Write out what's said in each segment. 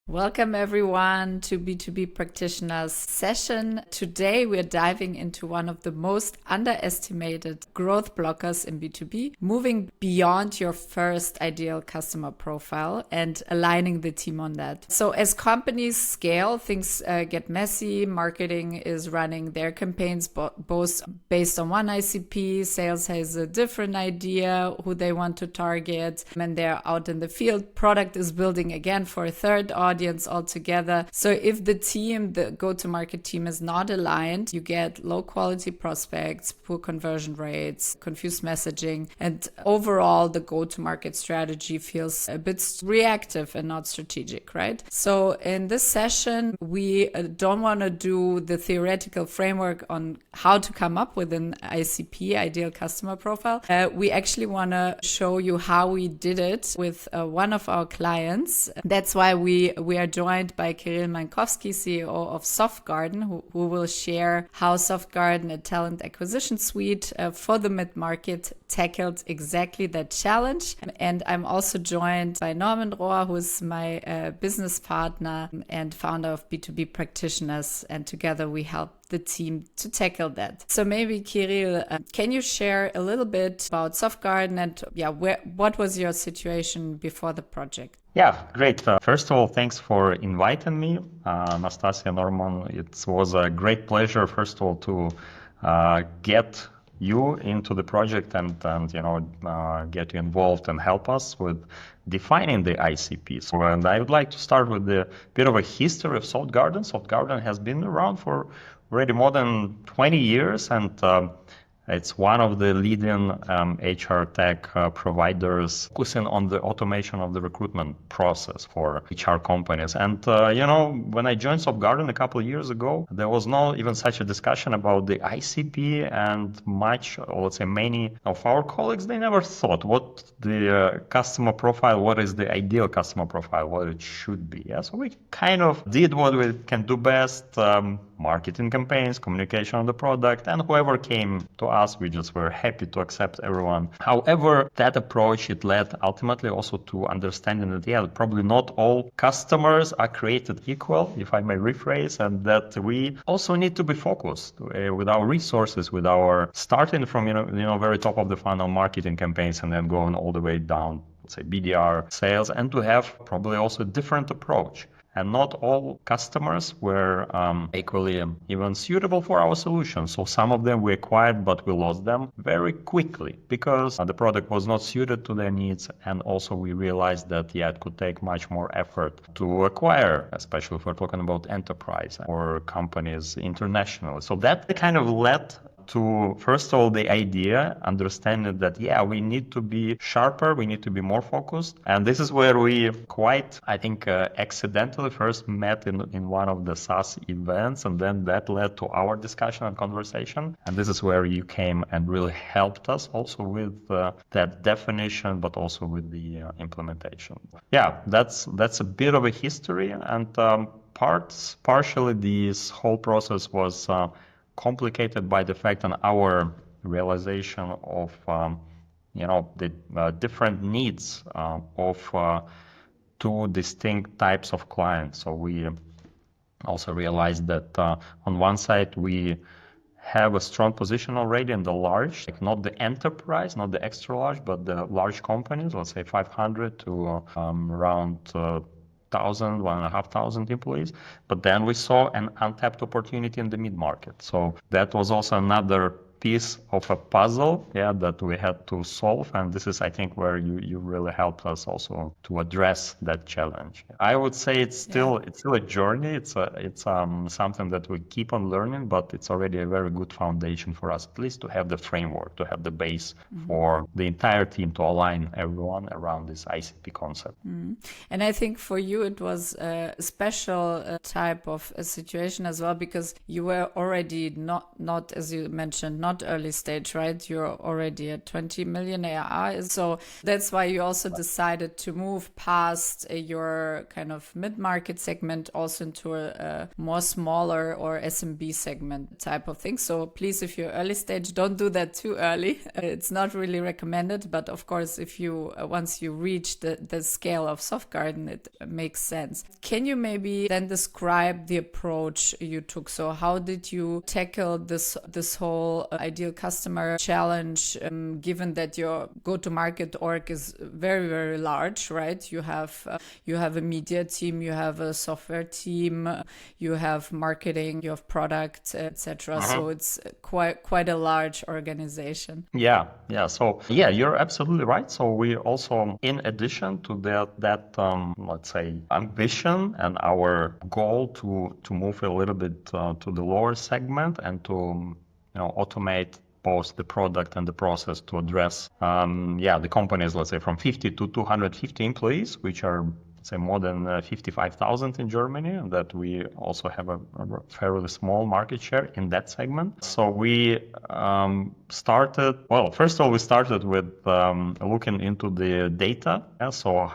Welcome everyone to B2B Practitioners session. Today we're diving into one of the most underestimated growth blockers in B2B, moving beyond your first ideal customer profile and aligning the team on that. So as companies scale, things get messy. Marketing is running their campaigns both based on one ICP. Sales has a different idea who they want to target, and they're out in the field. Product is building again for a third audience altogether. So if the go-to-market team is not aligned, you get low quality prospects, poor conversion rates, confused messaging, and overall the go-to-market strategy feels a bit reactive and not strategic, right? So in this session, we don't want to do the theoretical framework on how to come up with an ICP, ideal customer profile. We actually want to show you how we did it with one of our clients. That's why we are joined by Kirill Mankowski, CEO of Softgarden, who will share how Softgarden, a talent acquisition suite for the mid-market, tackled exactly that challenge. And I'm also joined by Rohr, who is my business partner and founder of B2B Practitioners. And together we help the team to tackle that. So maybe Kirill, can you share a little bit about Softgarden and what was your situation before the project? Yeah, great. First of all, thanks for inviting me, Anastasia, Norman. It was a great pleasure, first of all, to get you into the project and get you involved and help us with defining the ICP. So, and I would like to start with a bit of a history of Softgarden. Softgarden has been around for already more than 20 years, and it's one of the leading HR tech providers focusing on the automation of the recruitment process for HR companies. And, when I joined Softgarden a couple of years ago, there was not even such a discussion about the ICP, and many of our colleagues, they never thought what the customer profile, what is the ideal customer profile, what it should be. Yeah? So we kind of did what we can do best, marketing campaigns, communication on the product, and whoever came to us, we just were happy to accept everyone. However, that approach, it led ultimately also to understanding that, probably not all customers are created equal, if I may rephrase, and that we also need to be focused with our resources, with our starting from, very top of the funnel marketing campaigns and then going all the way down, let's say BDR sales, and to have probably also a different approach. And not all customers were equally even suitable for our solution. So some of them we acquired, but we lost them very quickly because the product was not suited to their needs. And also we realized that, it could take much more effort to acquire, especially if we're talking about enterprise or companies internationally. So that kind of led to, first of all, the idea, understanding that, we need to be sharper, we need to be more focused. And this is where we quite, I think, accidentally first met in one of the SaaS events. And then that led to our discussion and conversation. And this is where you came and really helped us also with that definition, but also with the implementation. That's a bit of a history. And partially this whole process was complicated by the fact and our realization of the different needs of two distinct types of clients. So we also realized that on one side we have a strong position already in the large, not the enterprise, not the extra large, but the large companies, let's say 500 to around 1,500 employees. But then we saw an untapped opportunity in the mid-market. So that was also another piece of a puzzle, that we had to solve. And this is, I think, where you really helped us also to address that challenge. I would say it's still a journey. It's something that we keep on learning, but it's already a very good foundation for us, at least to have the framework, to have the base for the entire team to align everyone around this ICP concept. And I think for you, it was a special type of a situation as well, because you were already not, as you mentioned, not not early stage, right? You're already at 20 million ARR. So that's why you also decided to move past your kind of mid-market segment also into a more smaller or SMB segment type of thing. So please, if you're early stage, don't do that too early. It's not really recommended. But of course, if you once you reach the scale of Softgarden, it makes sense. Can you maybe then describe the approach you took? So how did you tackle this whole ideal customer challenge, given that your go-to-market org is very, very large, right? You have a media team, you have a software team, you have marketing, you have product, etc. So it's quite a large organization. Yeah. So you're absolutely right. So we also, in addition to that let's say ambition and our goal to move a little bit to the lower segment and to automate both the product and the process to address the companies, let's say from 50 to 250 employees, which are say more than 55,000 in Germany, and that we also have a fairly small market share in that segment. So we started, well, first of all, we started with looking into the data. So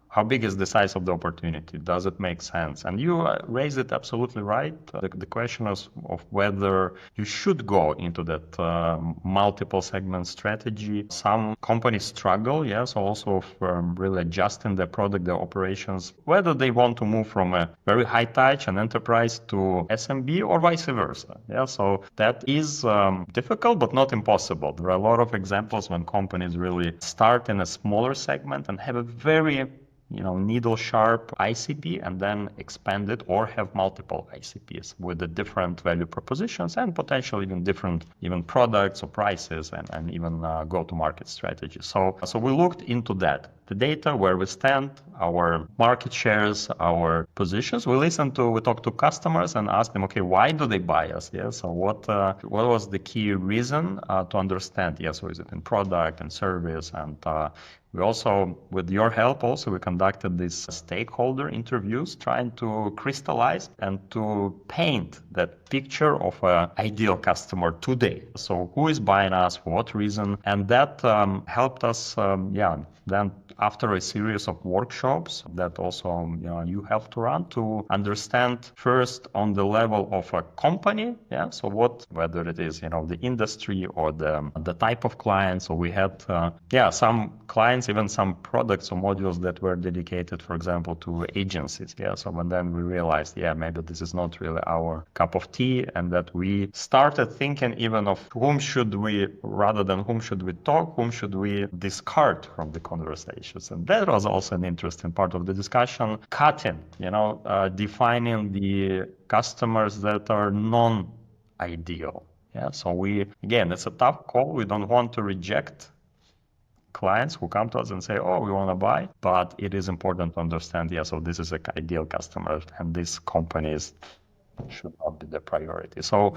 how big is the size of the opportunity? Does it make sense? And you raised it absolutely right. The question of whether you should go into that multiple segment strategy. Some companies struggle, so also really adjusting their product, their operations, whether they want to move from a very high touch and enterprise to SMB or vice versa. So that is difficult, but not impossible. There are a lot of examples when companies really start in a smaller segment and have a very needle sharp ICP and then expand it or have multiple ICPs with the different value propositions and potentially even different products or prices and even go-to-market strategies. So we looked into that, the data, where we stand, our market shares, our positions. We talked to customers and asked them, okay, why do they buy us? So what was the key reason to understand? So is it in product and service? And we also, with your help, we conducted these stakeholder interviews, trying to crystallize and to paint that picture of an ideal customer today. So who is buying us, for what reason? And that helped us, then after a series of workshops that also you have to run, to understand first on the level of a company, so whether it is the industry or the type of client. So we had some clients, even some products or modules that were dedicated, for example, to agencies. So when then we realized maybe this is not really our cup of tea, and that we started thinking even of whom should we talk, whom should we discard from the conversations. And that was also an interesting part of the discussion, cutting, defining the customers that are non-ideal. So it's a tough call. We don't want to reject clients who come to us and say, we want to buy, but it is important to understand, so this is an ideal customer and these companies should not be the priority. So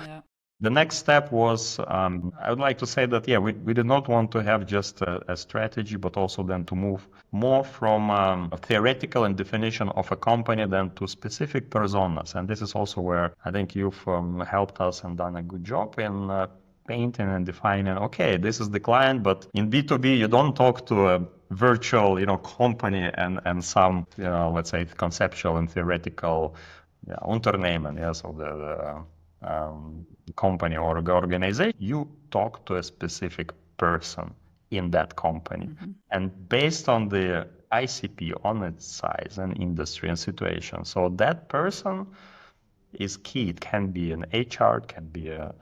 the next step was, I would like to say that, we did not want to have just a strategy, but also then to move more from a theoretical and definition of a company than to specific personas. And this is also where I think you've helped us and done a good job in painting and defining, okay, this is the client, but in B2B, you don't talk to a virtual, company and some, let's say conceptual and theoretical Unternehmen, so the company or the organization. You talk to a specific person in that company. And based on the ICP, on its size and industry and situation, so that person is key. It can be an HR, it can be a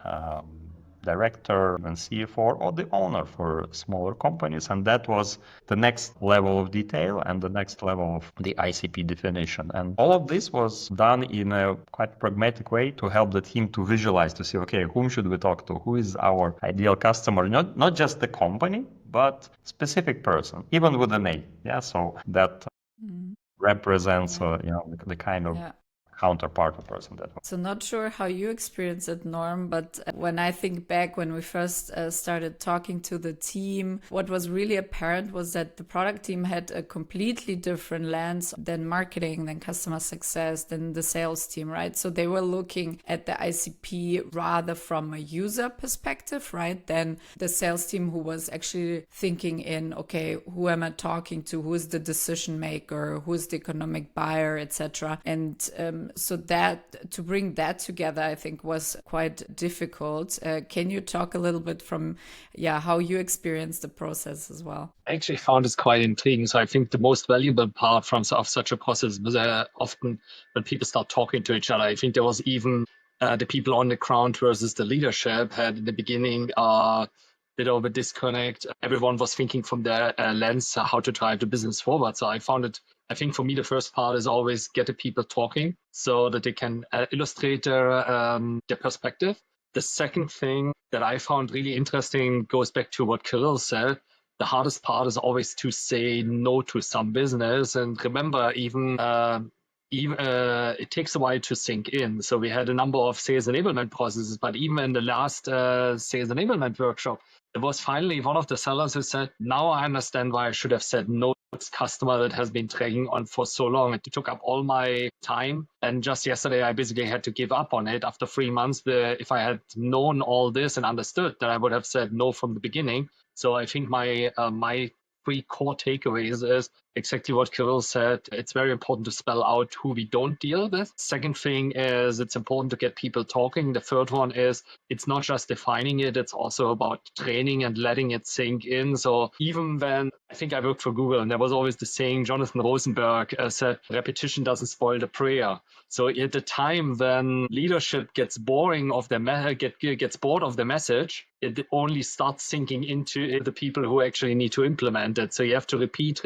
director and CFO or the owner for smaller companies. And that was the next level of detail and the next level of the ICP definition. And all of this was done in a quite pragmatic way to help the team to visualize, to see, okay, whom should we talk to? Who is our ideal customer? Not just the company, but specific person, even with a name. So that represents, the kind of counterpart or person that. So not sure how you experience it, Norm, but when I think back when we first started talking to the team, what was really apparent was that the product team had a completely different lens than marketing, than customer success, than the sales team, right? So they were looking at the ICP rather from a user perspective, right? Than the sales team who was actually thinking in, okay, who am I talking to? Who is the decision maker? Who is the economic buyer, etc. And so that to bring that together, I think was quite difficult. Can you talk a little bit from, how you experienced the process as well? I actually found this quite intriguing. So I think the most valuable part of such a process was often when people start talking to each other. I think there was even the people on the ground versus the leadership had in the beginning a bit of a disconnect. Everyone was thinking from their lens how to drive the business forward. So I think for me, the first part is always get the people talking so that they can illustrate their perspective. The second thing that I found really interesting goes back to what Kirill said. The hardest part is always to say no to some business. And remember, even it takes a while to sink in. So we had a number of sales enablement processes, but even in the last sales enablement workshop, there was finally one of the sellers who said, now I understand why I should have said no to this customer that has been dragging on for so long. It took up all my time. And just yesterday, I basically had to give up on it after 3 months. If I had known all this and understood, then I would have said no from the beginning. So I think my 3 core takeaways is exactly what Kirill said. It's very important to spell out who we don't deal with. Second thing is it's important to get people talking. The third one is it's not just defining it, it's also about training and letting it sink in. So even when I think I worked for Google and there was always the saying, Jonathan Rosenberg said, repetition doesn't spoil the prayer. So at the time when leadership gets boring of gets bored of the message, it only starts sinking into the people who actually need to implement it. So you have to repeat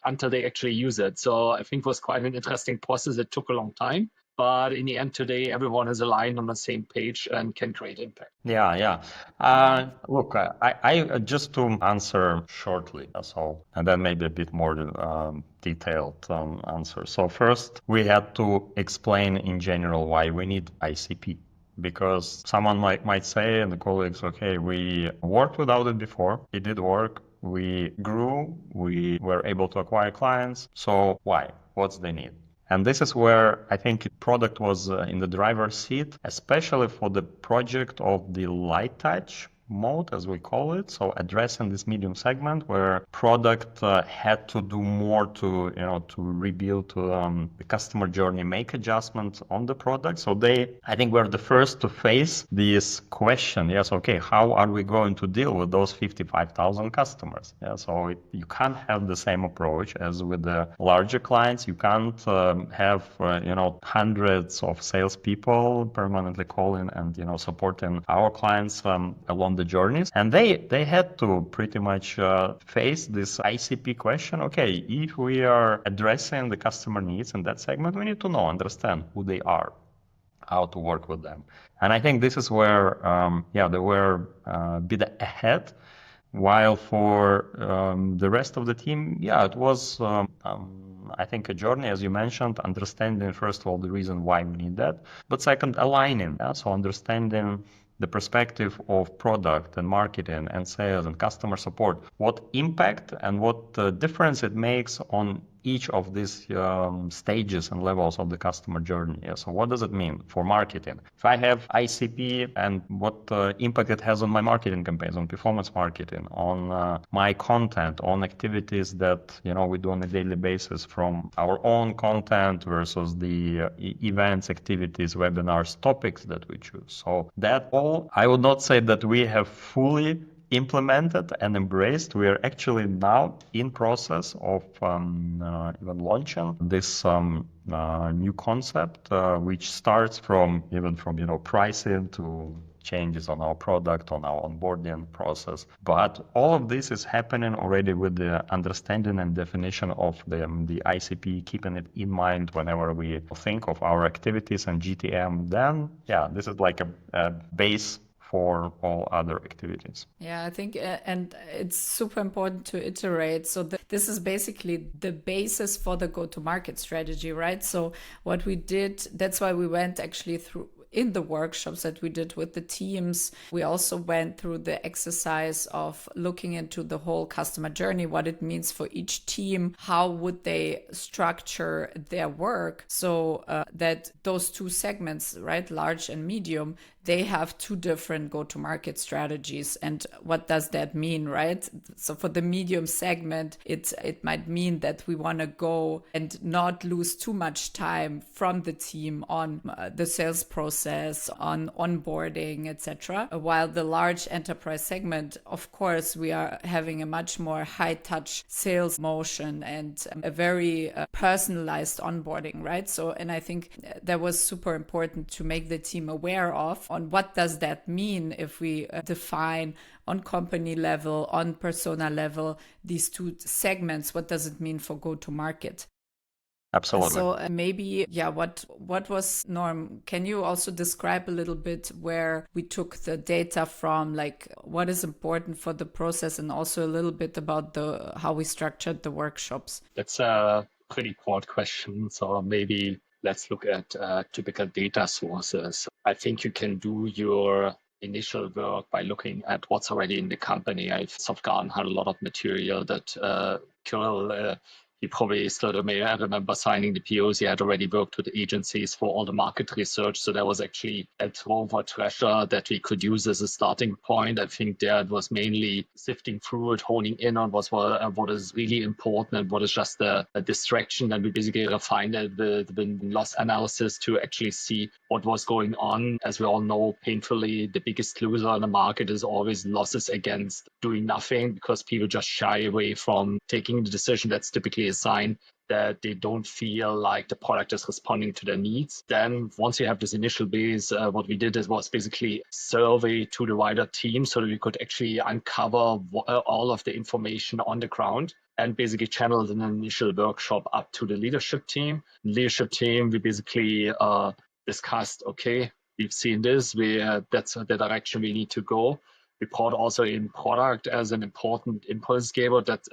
until they actually use it. So I think it was quite an interesting process. It took a long time. But in the end today, everyone is aligned on the same page and can create impact. Yeah. Look, I just to answer shortly, and then maybe a bit more detailed answer. So first, we had to explain in general why we need ICP. Because someone might say, and the colleagues, okay, we worked without it before. It did work. We grew. We were able to acquire clients. So why? What's the need? And this is where I think product was in the driver's seat, especially for the project of the light touch mode, as we call it. So addressing this medium segment where product had to do more to rebuild the customer journey, make adjustments on the product. So I think we're the first to face this question. Yes, okay, how are we going to deal with those 55,000 customers? Yeah, so you can't have the same approach as with the larger clients. You can't have hundreds of salespeople permanently calling and supporting our clients along the journeys, and they had to pretty much face this ICP question. Okay, if we are addressing the customer needs in that segment, we need to understand who they are, how to work with them. And I think this is where they were a bit ahead, while for the rest of the team, it was I think a journey, as you mentioned, understanding first of all the reason why we need that, but second, aligning. So understanding the perspective of product and marketing and sales and customer support, what impact and what difference it makes on each of these stages and levels of the customer journey. So what does it mean for marketing? If I have ICP and what impact it has on my marketing campaigns, on performance marketing, on my content, on activities that we do on a daily basis, from our own content versus the events, activities, webinars, topics that we choose. So that all, I would not say that we have fully implemented and embraced. We are actually now in process of even launching this new concept, which starts from pricing to changes on our product, on our onboarding process. But all of this is happening already with the understanding and definition of the ICP, keeping it in mind whenever we think of our activities and GTM. Then, this is like a base for all other activities. Yeah, I think, and it's super important to iterate. So this is basically the basis for the go-to-market strategy, right? So what we did, that's why we went actually through in the workshops that we did with the teams. We also went through the exercise of looking into the whole customer journey, what it means for each team, how would they structure their work so that those two segments, right, large and medium, they have two different go-to-market strategies. And what does that mean, right? So for the medium segment, it might mean that we want to go and not lose too much time from the team on the sales process, on onboarding, etc. While the large enterprise segment, of course, we are having a much more high-touch sales motion and a very personalized onboarding, right? So, and I think that was super important to make the team aware of on what does that mean if we define on company level, on persona level, these two segments, what does it mean for go-to-market? Absolutely. So maybe, yeah, what was, Norm, can you also describe a little bit where we took the data from, like what is important for the process, and also a little bit about how we structured the workshops? That's a pretty broad question. So maybe let's look at typical data sources. I think you can do your initial work by looking at what's already in the company. Softgarden had a lot of material that Kirill, he probably still may remember signing the POs. He had already worked with agencies for all the market research. So there was actually a trove of treasure that we could use as a starting point. I think there it was mainly sifting through it, honing in on what is really important and what is just a distraction. And we basically refined it with loss analysis to actually see what was going on. As we all know, painfully, the biggest loser on the market is always losses against doing nothing, because people just shy away from taking the decision. That's typically a sign that they don't feel like the product is responding to their needs. Then once you have this initial base, what we did was basically survey to the wider team so that we could actually uncover all of the information on the ground and basically channeled an initial workshop up to the leadership team. Leadership team, we basically discussed, okay, we've seen this, that's the direction we need to go. We brought also in product as an important impulse driver that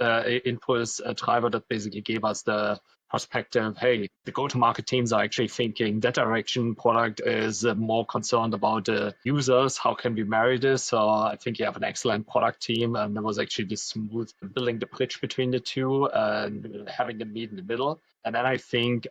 basically gave us the perspective, hey, the go-to-market teams are actually thinking that direction. Product is more concerned about the users. How can we marry this? So I think you have an excellent product team, and there was actually this smooth building the bridge between the two and having them meet in the middle. And then I think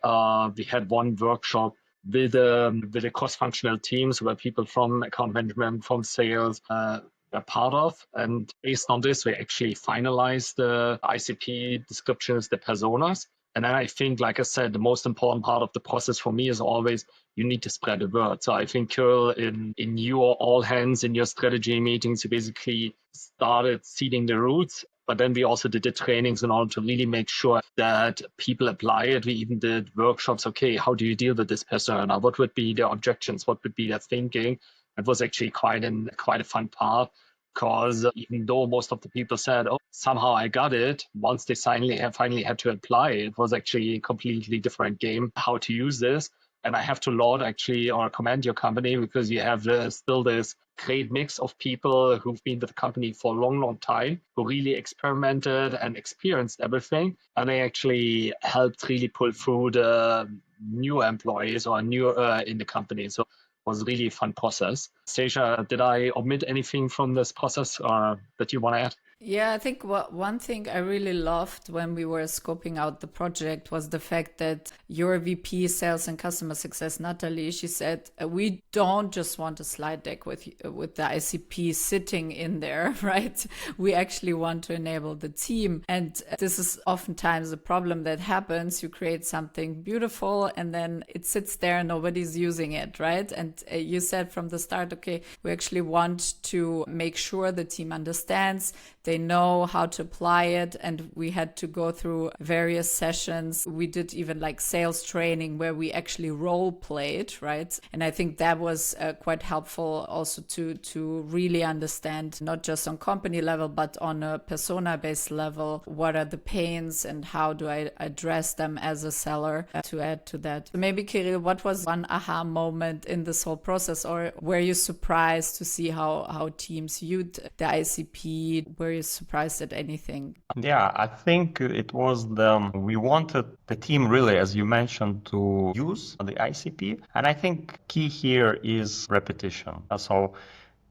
we had one workshop with the cross-functional teams where people from account management, from sales, are part of. And based on this, we actually finalized the ICP descriptions, the personas. And then I think, like I said, the most important part of the process for me is always you need to spread the word. So I think, Kirill, in your all hands, in your strategy meetings, you basically started seeding the roots. But then we also did the trainings in order to really make sure that people apply it. We even did workshops. Okay, how do you deal with this persona? What would be their objections? What would be their thinking? It was actually quite a fun part, because even though most of the people said, oh, somehow I got it, once they finally had to apply, it was actually a completely different game, how to use this. And I have to laud actually or commend your company, because you have still this great mix of people who've been with the company for a long, long time, who really experimented and experienced everything. And they actually helped really pull through the new employees or new in the company. So was really a fun process. Anastasia, did I omit anything from this process that you want to add? Yeah, I think one thing I really loved when we were scoping out the project was the fact that your VP Sales and Customer Success, Natalie, she said, we don't just want a slide deck with the ICP sitting in there, right? We actually want to enable the team. And this is oftentimes a problem that happens. You create something beautiful and then it sits there and nobody's using it, right? And you said from the start, okay, we actually want to make sure the team understands. They they know how to apply it. And we had to go through various sessions. We did even like sales training where we actually role played, right? And I think that was quite helpful also to really understand, not just on company level, but on a persona-based level, what are the pains and how do I address them as a seller to add to that. So maybe Kirill, what was one aha moment in this whole process, or were you surprised to see how teams viewed the ICP? Were you surprised at anything? Yeah, I think it was we wanted the team really, as you mentioned, to use the ICP. And I think key here is repetition. So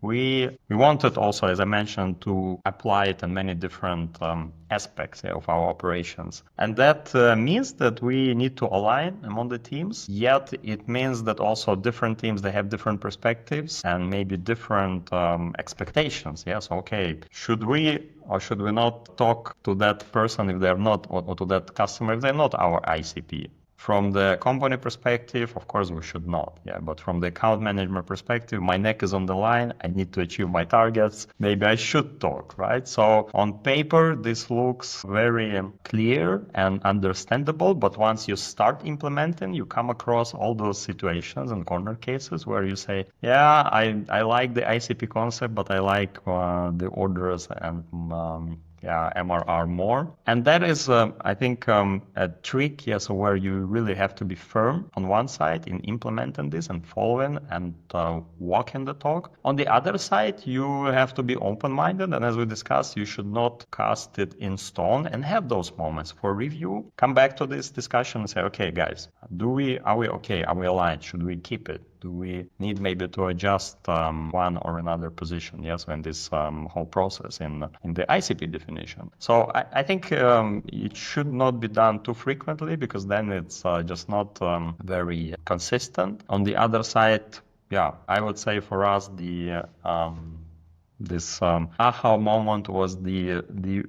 we wanted also, as I mentioned, to apply it in many different aspects of our operations. And that means that we need to align among the teams, yet it means that also different teams, they have different perspectives and maybe different expectations. Yes, okay, should we or should we not talk to that person if they're not, or to that customer if they're not our ICP? From the company perspective, of course, we should not. Yeah, but from the account management perspective, my neck is on the line. I need to achieve my targets. Maybe I should talk, right? So on paper, this looks very clear and understandable. But once you start implementing, you come across all those situations and corner cases where you say, yeah, I like the ICP concept, but I like the orders and MRR more. And that is, I think, a trick, yes, where you really have to be firm on one side in implementing this and following and walking the talk. On the other side, you have to be open-minded. And as we discussed, you should not cast it in stone and have those moments for review. Come back to this discussion and say, okay, guys, are we okay? Are we aligned? Should we keep it? Do we need maybe to adjust one or another position? Yes, in this whole process in the ICP definition. So I think it should not be done too frequently, because then it's just not very consistent. On the other side, yeah, I would say for us this aha moment was the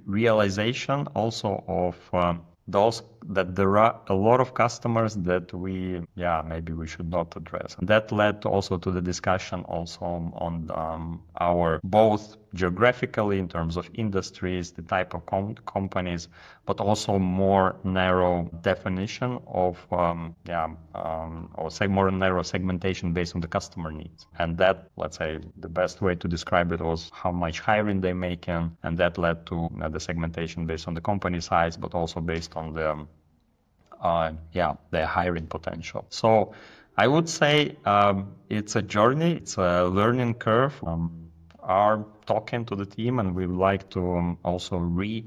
realization also of those that there are a lot of customers that maybe we should not address. And that led also to the discussion also on our both geographically in terms of industries, the type of companies, but also more narrow definition of more narrow segmentation based on the customer needs. And that, let's say, the best way to describe it was how much hiring they make, and that led to the segmentation based on the company size, but also based on their hiring potential. So I would say it's a journey, it's a learning curve. Are talking to the team, and we would like to also redo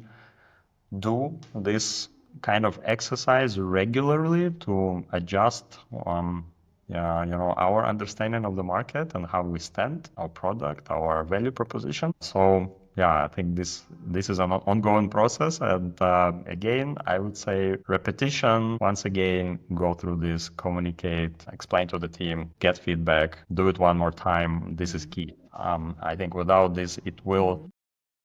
this kind of exercise regularly to adjust our understanding of the market and how we stand, our product, our value proposition. So I think this is an ongoing process. And again, I would say repetition, once again, go through this, communicate, explain to the team, get feedback, do it one more time. This is key. I think without this, it will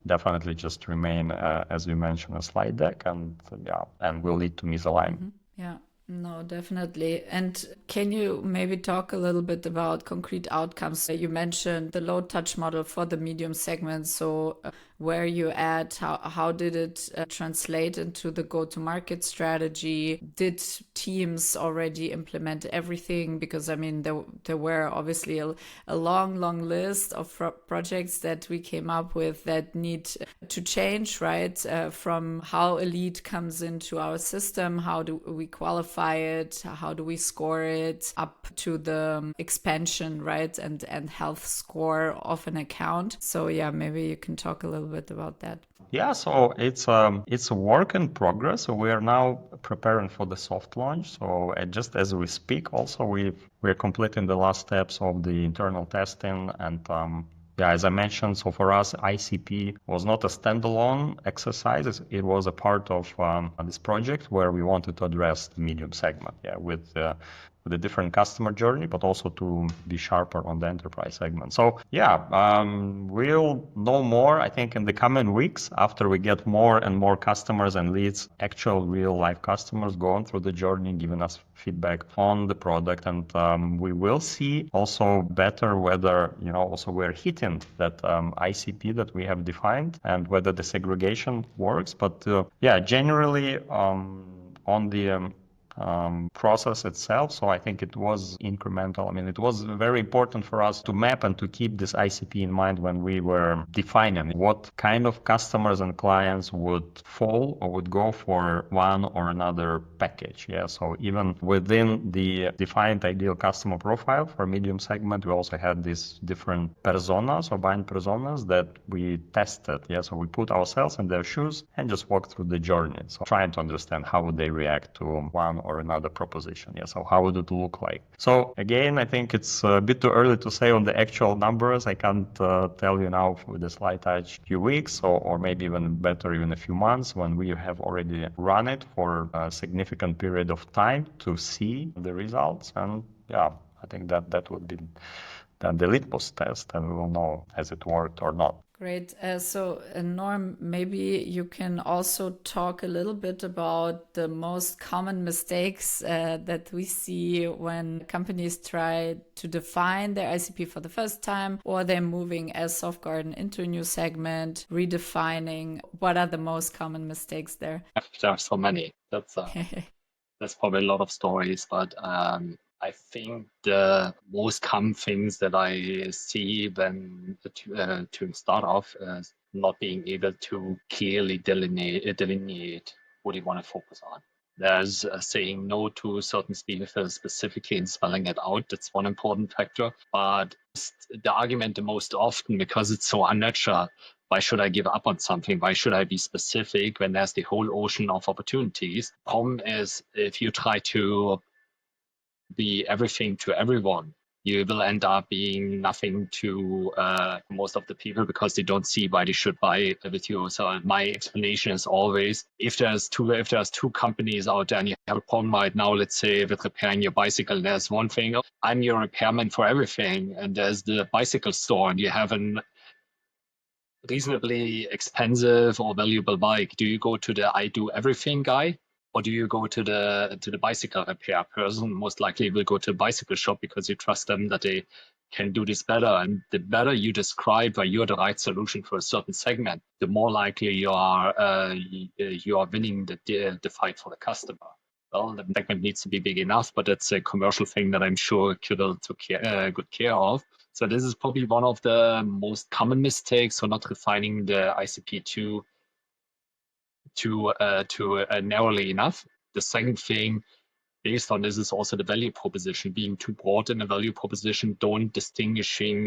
definitely just remain, as you mentioned, a slide deck, and will lead to misalignment. Yeah. No, definitely. And can you maybe talk a little bit about concrete outcomes? You mentioned the low touch model for the medium segment. So where you at, how did it translate into the go-to-market strategy? Did teams already implement everything? Because I mean, there were obviously a long list of projects that we came up with that need to change, right? From how a lead comes into our system, how do we qualify it, how do we score it, up to the expansion, right? And health score of an account. So maybe you can talk a little bit about that. Yeah, so it's a work in progress. So we are now preparing for the soft launch. So just as we speak, also we're completing the last steps of the internal testing. And as I mentioned, so for us, ICP was not a standalone exercise. It was a part of this project where we wanted to address the medium segment, with with a different customer journey, but also to be sharper on the enterprise segment. So we'll know more, I think, in the coming weeks after we get more and more customers and leads, actual real life customers going through the journey, giving us feedback on the product. And we will see also better whether, also we're hitting that ICP that we have defined and whether the segregation works. But generally on the process itself. So I think it was incremental. I mean, it was very important for us to map and to keep this ICP in mind when we were defining what kind of customers and clients would fall or would go for one or another package. Yeah. So even within the defined ideal customer profile for medium segment, we also had these different personas or buying personas that we tested. Yeah. So we put ourselves in their shoes and just walked through the journey. So trying to understand how would they react to one or another proposition. Yeah. So how would it look like? So again, I think it's a bit too early to say on the actual numbers. I can't tell you now with the slide touch few weeks or maybe even better, even a few months when we have already run it for a significant period of time to see the results. And I think that would be the litmus test, and we will know has it worked or not. Great. So, Norm, maybe you can also talk a little bit about the most common mistakes that we see when companies try to define their ICP for the first time, or they're moving as Softgarden into a new segment, redefining. What are the most common mistakes there? There are so many. That's probably a lot of stories, but I think the most common things that I see when to start off is not being able to clearly delineate what you want to focus on. There's saying no to certain speakers specifically and spelling it out. That's one important factor. But the argument the most often, because it's so unnatural, why should I give up on something? Why should I be specific when there's the whole ocean of opportunities? Problem is, if you try to be everything to everyone, you will end up being nothing to most of the people because they don't see why they should buy with you. So my explanation is always, if there's two companies out there and you have a problem right now, let's say with repairing your bicycle, there's one thing, I'm your repairman for everything, and there's the bicycle store and you have an reasonably expensive or valuable bike. Do you go to the I do everything guy? Or do you go to the bicycle repair person? Most likely you will go to a bicycle shop because you trust them that they can do this better. And the better you describe why you're the right solution for a certain segment, the more likely you are winning the fight for the customer. Well, the segment needs to be big enough, but that's a commercial thing that I'm sure Kirill took good care of. So this is probably one of the most common mistakes, so not refining the ICP too narrowly enough. The second thing based on this is also the value proposition, being too broad in the value proposition,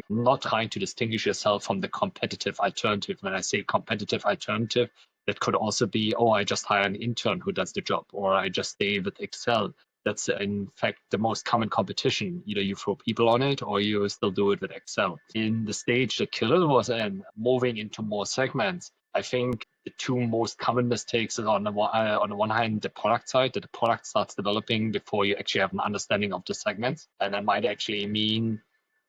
not trying to distinguish yourself from the competitive alternative. When I say competitive alternative, that could also be, I just hire an intern who does the job, or I just stay with Excel. That's in fact the most common competition. Either you throw people on it or you still do it with Excel. In the stage that Kirill was in, moving into more segments, I think the two most common mistakes is on the one hand, the product side, that the product starts developing before you actually have an understanding of the segments. And that might actually mean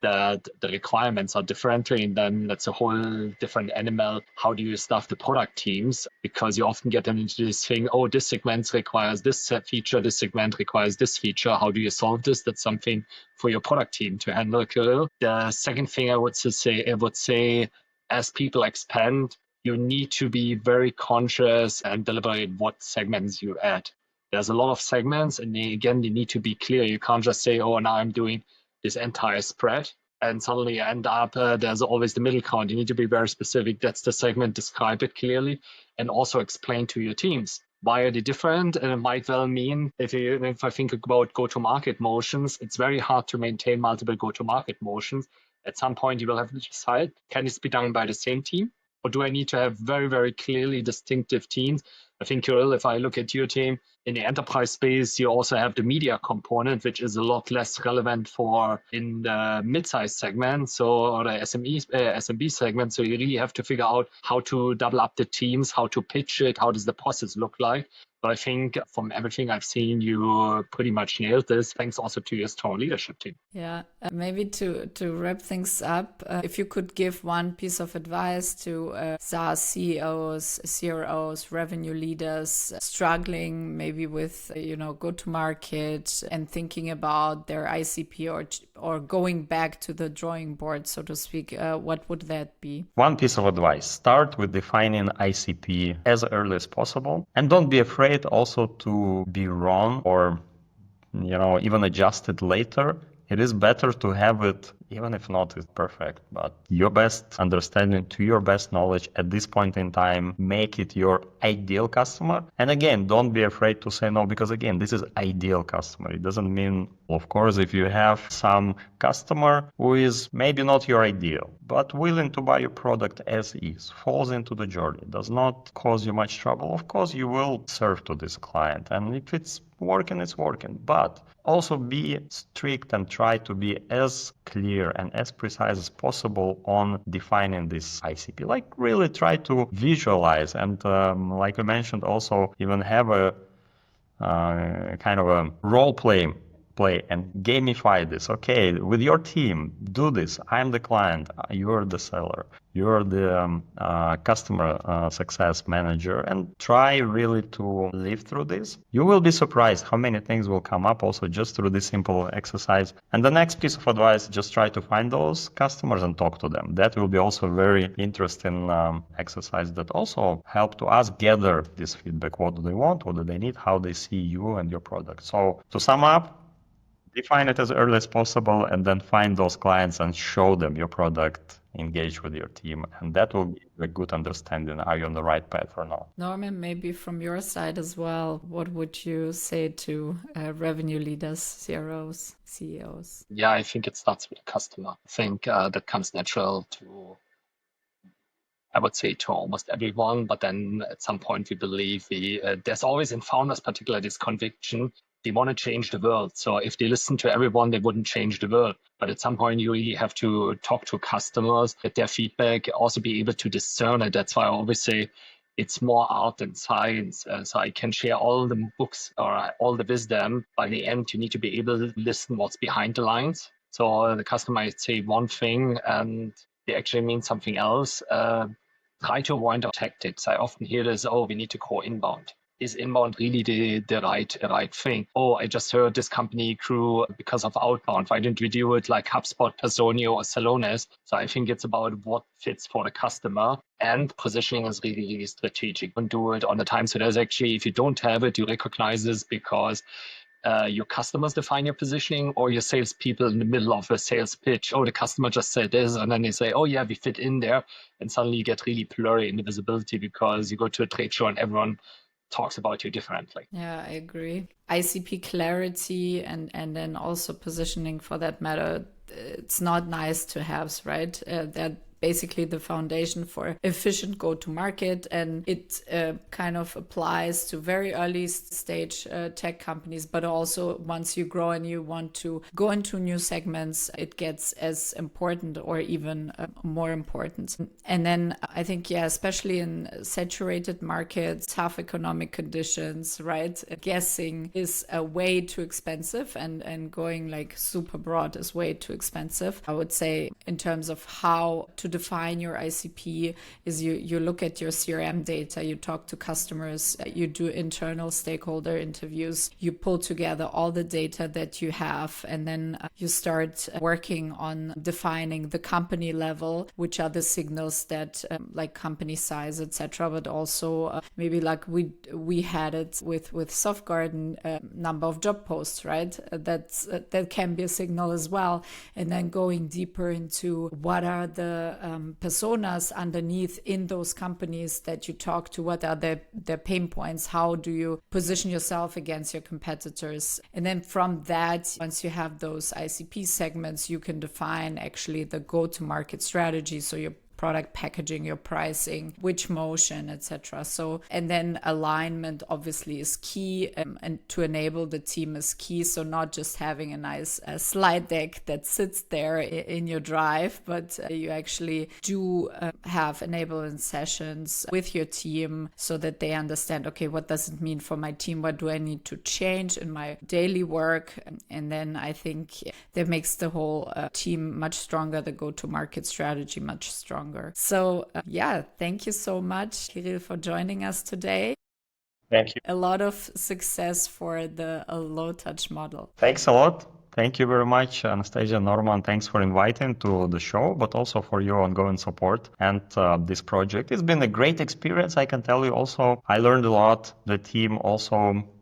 that the requirements are different, and then that's a whole different animal. How do you staff the product teams? Because you often get them into this thing, this segment requires this feature, this segment requires this feature. How do you solve this? That's something for your product team to handle, Kirill. The second thing I would say, as people expand, you need to be very conscious and deliberate what segments you add. There's a lot of segments, and they need to be clear. You can't just say, now I'm doing this entire spread, and suddenly you end up, there's always the middle count. You need to be very specific. That's the segment, describe it clearly, and also explain to your teams why are they different. And it might well mean, if I think about go-to-market motions, it's very hard to maintain multiple go-to-market motions. At some point, you will have to decide, can this be done by the same team? Or do I need to have very, very clearly distinctive teams? I think, Kirill, if I look at your team in the enterprise space, you also have the media component, which is a lot less relevant for in the mid-sized segment, or the SMB segment. So you really have to figure out how to double up the teams, how to pitch it, how does the process look like. But I think from everything I've seen, you pretty much nailed this, thanks also to your strong leadership team. Yeah, maybe to wrap things up, if you could give one piece of advice to SaaS CEOs, CROs, revenue leaders struggling maybe with, go-to-market and thinking about their ICP or going back to the drawing board, so to speak, what would that be? One piece of advice: start with defining ICP as early as possible, and don't be afraid also to be wrong or even adjust it later. It is better to have it, even if not it's perfect, but your best understanding to your best knowledge at this point in time, make it your ideal customer. And again, don't be afraid to say no, because again, this is ideal customer. It doesn't mean, of course, if you have some customer who is maybe not your ideal, but willing to buy your product as is, falls into the journey, does not cause you much trouble, of course, you will serve to this client. And if it's working, it's working. But also be strict and try to be as clear and as precise as possible on defining this ICP. Like really try to visualize and like we mentioned, also even have a kind of a role play and gamify this. Okay, with your team, do this. I'm the client, you're the seller, you're the customer success manager, and try really to live through this. You will be surprised how many things will come up also just through this simple exercise. And the next piece of advice, just try to find those customers and talk to them. That will be also a very interesting exercise that also help to us gather this feedback. What do they want? What do they need? How they see you and your product. So to sum up, define it as early as possible and then find those clients and show them your product, engage with your team, and that will give a good understanding, are you on the right path or not. Norman, maybe from your side as well, what would you say to revenue leaders, CROs, CEOs? Yeah, I think it starts with the customer. I think that comes natural to, I would say, to almost everyone, but then at some point we believe there's always in founders, particularly this conviction, they want to change the world. So if they listen to everyone, they wouldn't change the world. But at some point, you really have to talk to customers, get their feedback, also be able to discern it. That's why I always say it's more art than science. So I can share all the books or all the wisdom. By the end, you need to be able to listen what's behind the lines. So the customer might say one thing and they actually mean something else. Try to avoid tactics. I often hear this, we need to go inbound. Is inbound really the right thing? I just heard this company grew because of outbound. Why didn't we do it like HubSpot, Personio, or Salonis? So I think it's about what fits for the customer, and positioning is really, really strategic. Don't do it on the time. So there's actually, if you don't have it, you recognize this because your customers define your positioning, or your salespeople in the middle of a sales pitch. The customer just said this, and then they say, yeah, we fit in there. And suddenly you get really blurry in the visibility because you go to a trade show and everyone talks about you differently. Yeah, I agree. ICP clarity and then also positioning for that matter, it's not nice to have, right? That basically the foundation for efficient go-to-market, and it kind of applies to very early stage tech companies, but also once you grow and you want to go into new segments, it gets as important or even more important. And then I think, especially in saturated markets, tough economic conditions, right? Guessing is way too expensive, and going like super broad is way too expensive. I would say in terms of how to define your ICP is you look at your CRM data, you talk to customers, you do internal stakeholder interviews, you pull together all the data that you have, and then you start working on defining the company level, which are the signals that like company size, etc., but also maybe like we had it with Softgarden, number of job posts, right? That can be a signal as well. And then going deeper into what are the personas underneath in those companies that you talk to, what are their pain points, how do you position yourself against your competitors. And then from that, once you have those ICP segments, you can define actually the go-to-market strategy. So your product packaging, your pricing, which motion, etc. So, and then alignment obviously is key, and to enable the team is key. So not just having a nice slide deck that sits there in your drive, but you actually do have enablement sessions with your team so that they understand, okay, what does it mean for my team? What do I need to change in my daily work? And then I think that makes the whole team much stronger, the go-to-market strategy much stronger. So thank you so much, Kirill, for joining us today. Thank you. A lot of success for the low-touch model. Thanks a lot. Thank you very much, Anastasia, Norman. Thanks for inviting to the show, but also for your ongoing support and this project. It's been a great experience, I can tell you. Also, I learned a lot. The team also,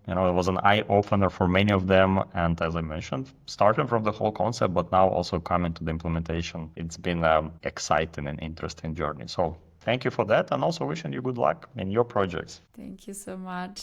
it was an eye-opener for many of them. And as I mentioned, starting from the whole concept, but now also coming to the implementation. It's been an exciting and interesting journey. So thank you for that, and also wishing you good luck in your projects. Thank you so much.